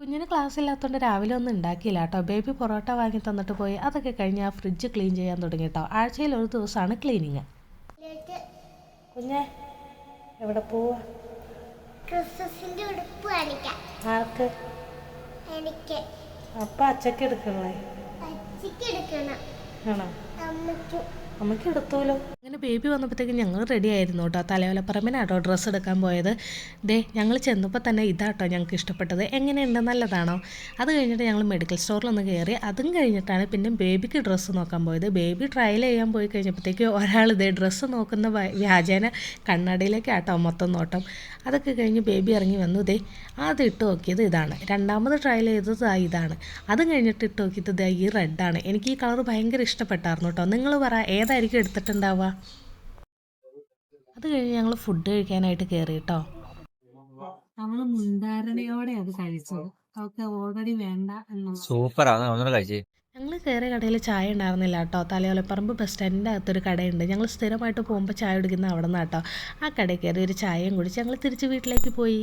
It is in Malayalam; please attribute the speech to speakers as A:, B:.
A: കുഞ്ഞിന് ക്ലാസ് ഇല്ലാത്തതുകൊണ്ട് രാവിലെ ഒന്നും ഉണ്ടാക്കിയില്ല കേട്ടോ. ബേബി പൊറോട്ട വാങ്ങി തന്നിട്ട് പോയി. അതൊക്കെ കഴിഞ്ഞ് ആ ഫ്രിഡ്ജ് ക്ലീൻ ചെയ്യാൻ തുടങ്ങി കേട്ടോ. ആഴ്ചയിൽ ഒരു ദിവസമാണ് ക്ലീനിങ്. കുഞ്ഞെ എവിടെ പോവാ?
B: ക്രിസ്മസിന്റെ ഉടുപ്പ് കാണിക്കാം.
A: ആർക്ക്?
B: എനിക്ക്.
A: അപ്പൊ അച്ചക്ക് എടുക്കണേ?
B: അച്ചിക്ക് എടുക്കണം.
A: ആണോ?
B: അമ്മയ്ക്കും.
A: അമ്മയ്ക്ക് എടുത്തോലോ. അങ്ങനെ ബേബി വന്നപ്പോഴത്തേക്കും ഞങ്ങൾ റെഡി ആയിരുന്നു കേട്ടോ. തലയോലപ്പറമ്പിനാട്ടോ ഡ്രസ്സ് എടുക്കാൻ പോയത്. ഞങ്ങൾ ചെന്നപ്പോൾ തന്നെ ഇതാട്ടോ ഞങ്ങൾക്ക് ഇഷ്ടപ്പെട്ടത്. എങ്ങനെയുണ്ട്, നല്ലതാണോ? അത് കഴിഞ്ഞിട്ട് ഞങ്ങൾ മെഡിക്കൽ സ്റ്റോറിലൊന്ന് കയറി. അതും കഴിഞ്ഞിട്ടാണ് പിന്നെ ബേബിക്ക് ഡ്രസ്സ് നോക്കാൻ പോയത്. ബേബി ട്രയൽ ചെയ്യാൻ പോയി കഴിഞ്ഞപ്പോഴത്തേക്ക് ഒരാൾ ഡ്രസ്സ് നോക്കുന്ന വ്യാജേന കണ്ണാടിയിലേക്ക് ആട്ടോ മൊത്തം നോട്ടം. അതൊക്കെ കഴിഞ്ഞ് ബേബി ഇറങ്ങി വന്നു. ആദ്യം ഇട്ട് നോക്കിയത് ഇതാണ്. രണ്ടാമത് ട്രയൽ ചെയ്തത് ഇതാണ്. അതും കഴിഞ്ഞിട്ട് ഇട്ട് നോക്കിയത് ഈ റെഡാണ്. എനിക്ക് ഈ കളർ ഭയങ്കര ഇഷ്ടപ്പെട്ടായിരുന്നു കേട്ടോ. നിങ്ങൾ പറ, ഏതായിരിക്കും എടുത്തിട്ടുണ്ടാവുക? അത് കഴിഞ്ഞ് ഞങ്ങൾ ഫുഡ് കഴിക്കാനായിട്ട് കയറി കേട്ടോ. നമ്മൾ മുൻധാരണയോടെ അത് കഴിച്ചത്. അവർക്ക് ഓൾറെഡി വേണ്ട എന്നുള്ളത്.
C: സൂപ്പറാണ് കഴിച്ചേ.
A: ഞങ്ങൾ കയറിയ കടയിൽ ചായ ഉണ്ടായിരുന്നില്ല കേട്ടോ. തലയോലപ്പറമ്പ് ബസ് സ്റ്റാൻഡിൻ്റെ അകത്തൊരു കടയുണ്ട്. ഞങ്ങൾ സ്ഥിരമായിട്ട് പോകുമ്പോൾ ചായ കുടിക്കുന്ന അവിടെ നിന്ന് കേട്ടോ. ആ കടയിൽ കയറി ഒരു ചായയും കുടിച്ച് ഞങ്ങൾ തിരിച്ച് വീട്ടിലേക്ക് പോയി.